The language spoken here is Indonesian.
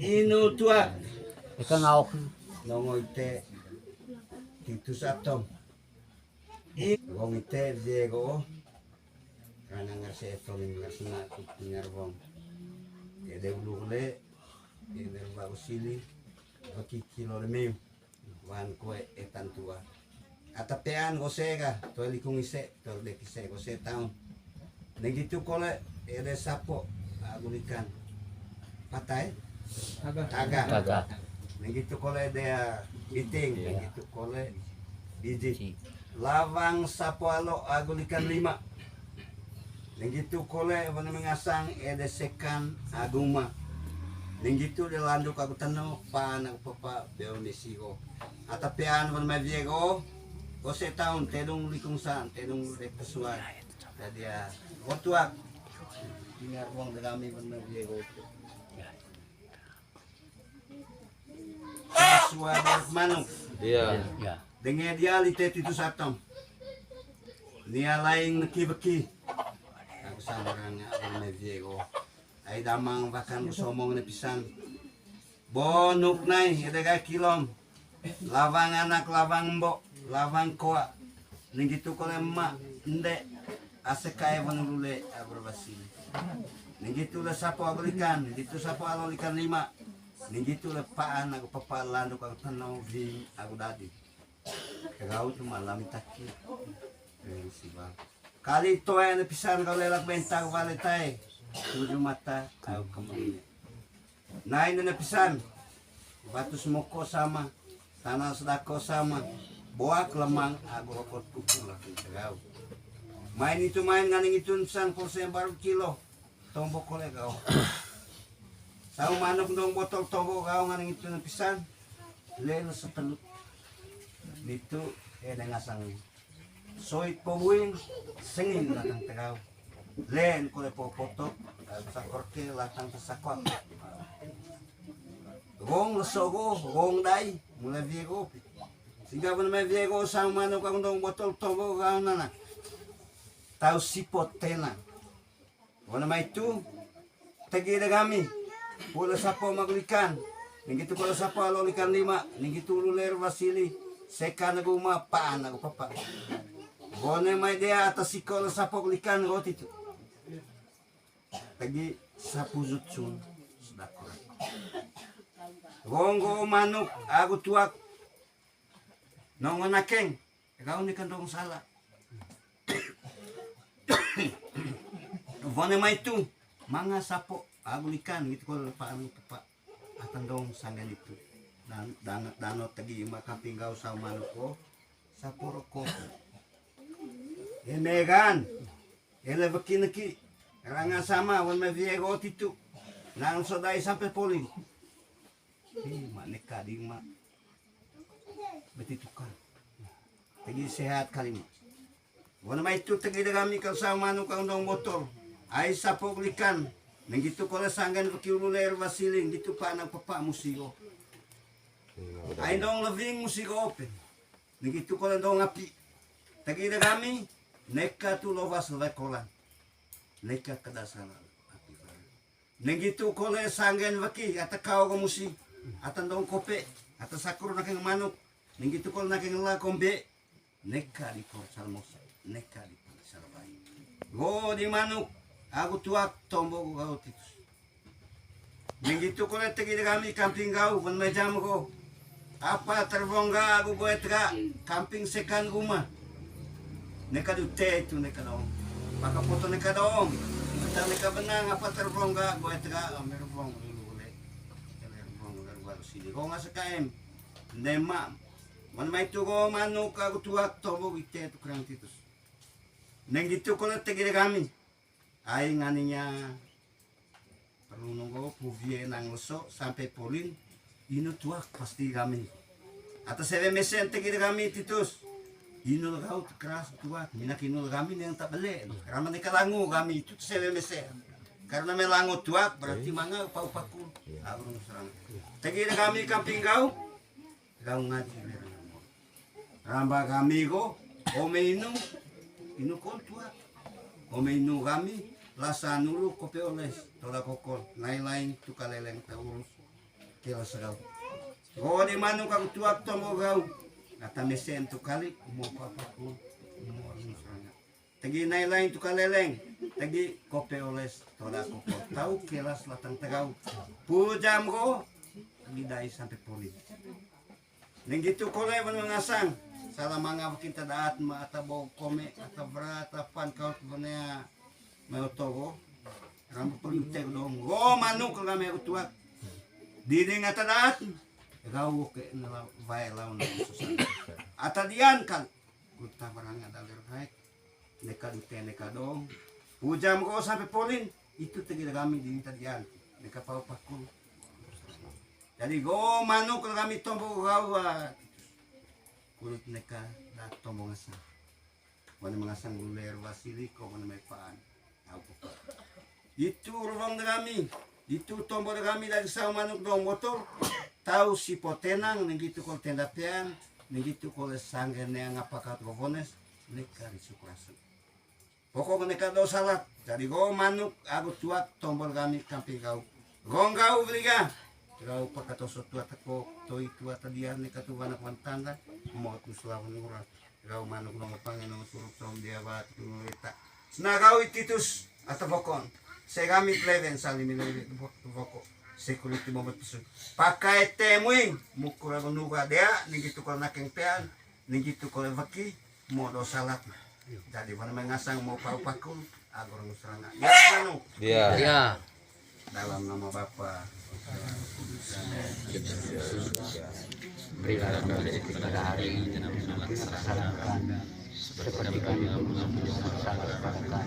inu tua Ika ngawak. nongoy te titus atom wong ite Diego kana ngarse eton ngarsna kupingar wong ede ulule ede ba usili baki kilo lemem wan koe etan tua atapean gosega to likung ise to de kise gose taun negitu kole ede sapo agulikan patay taga negitu kole dia biting negitu kole biji lawang sapo alo agulikan 5 negitu kole wana mengasang ede sekan aguma negitu de landuk aku tano pa nang papa beo mesigo atapean wana Diego gose taun tedong likung san tedong rekasuan dia otuak ingat wong dagami wana Diego suara manuk Iya. Ya. dengan dia lite itu satom dia lain neki-beki aku samaranya wana Diego ay damang bahkan somong na pisang bonuk nai ada ga kilom lawang anak lawang mbok lawang koa ning gitu ko lemma nde asekay wanulule abrabasi ning gitu la sapo agulikan gitu sapo alolikan 5 ning gitu la paan aku papalan ko tanaw vi aku dadi kagau tu malam taki siba kali to ay na pisan ka lelak benta ko valitay tujuh mata kau kembali nain na pisan batu semoko sama tanah sedako sama boak lemang aku rokot kuku lagi kau main itu main nganing itu san porsen baru kilo tombok kole kau tahu manuk dong botol tombok kau nganing itu na pisan lelo setelut itu ngasang soit powing sengin latang tegau len ko le popoto sa korke latang sakot gong lesogo gong dai mula Diego sehingga benar Diego sama manuk ang dong botol tombok kau nana tahu sipot tena wana mai tu tegi kami pula sapo magulikan ningitu pula sapo alolikan 5 ningitu luler Vasili sekan guma paan aku papa gone mai dia atas sikol sapo gulikan roti tu tagi sapu jutsun sedako gonggo manuk aku tuak nongon akeng kau ni kandong salah gone mai tu manga sapo agulikan gitu kalau paan papa atang dong sanggan itu dan dano tagi makamping kau sama manuk sapo rokok Megan, ele bekineki, ranga sama, wan me Diego titu, nang sodai sampai poli. Maneka di mak, betitukan. Tegi sehat kali mak. Wan ma itu tegi kami kau sama manu kau dong botol, ai sapo likan, nang gitu kalau sanggan bekiululer Vasiling, gitu panang papa musiko. Ai dong leving musiko open, nang gitu kalau dong api, tegi kami. Neka tu lovas lekolan, neka kedasana. Nengitu kole sanggen waki ata kau komusi, ata dong kope, ata sakur nakeng manuk, nengitu kole nakeng la kombe, neka di korsal mos, neka di korsal bayi. Go di manuk, aku tuak tombo kau titus. Nengitu kole tegi kami kamping kau, pun mejam ko. Apa terbongga aku buat kamping sekan rumah. Neka dute itu neka dong, maka foto neka dong, kita neka benang apa terbongga, gue tega merbong dulu boleh, merbong baru sini. Kau nggak sekaim, nema, mana itu kau manuk aku tuak tobo gitu itu kurang titus. Neng gitu kalau tegir kami, aing aninya perlu nunggu puvie nang leso sampai polin, ini tuak pasti kami. Atau saya mesen tegir kami titus. Inul kau keras tua, minak inul kami yang tak beli. Karena mereka langu kami itu CWMC. Karena melangu tua berarti manga pau paku. Aku serang. Tegi kami kamping kau ngaji. Ramba kami go, ome inu kol tua. Ome inu kami lasa nulu kopi oles, tola kokol, lain-lain tu kaleleng tak urus. kilas raw. Go di manong kang tuwak tomo raw. Kata mesen tu kali mo papaku mo saranga. Tagi nailain tu kaleleng. Tagi kope oles toda ko tahu kilas latang tagaw. Pujam ko tagi dai sampai poli. Neng gitu ko lewan mangasang. Salah mga kita daat maatabaw kome atabra pan kau punya mau togo. Rambu pulutek dong. Go manuk kami utuak. Dini ngata daat. Gawo ke nala vai laun susah. Atadian kan kuta barang ada lerhai. Neka dute neka dong. Pujam ko sampai polin itu tegi kami di tadian. Neka pau pakul. Jadi go manuk kami tombo gawa. Kulit neka da tombo ngasang. Wana mengasang guler wasili ko wana may paan. Itu ruang kami. Itu tombo kami dari sa manuk dong motor. Tahu si potenang ngitu ko tenda pian ngitu ko sanggen yang apakat govones neka risukurasan. Pokok neka do salat. Jadi go manuk aku tuat tombol kami kamping kau. Gonggau briga. Kau pakatoso tuat ko toi tuat dia neka tu anak wantanda mo tu selawan urat. Kau manuk nang pangen nang suruh tom dia bat ngita. Snagau ititus atau bokon. Segami pleven sali milele boko. Security mo betul. Pakai temuing mukura menuga dia nigitu ko nakeng pean nigitu ko vaki mo do salat. Jadi mana mengasang mau pau pakul agor musrana. Ya anu. Iya. Ya. Dalam nama Bapa Berilah kami pada hari ini laksanakan seperti kami mengusahakan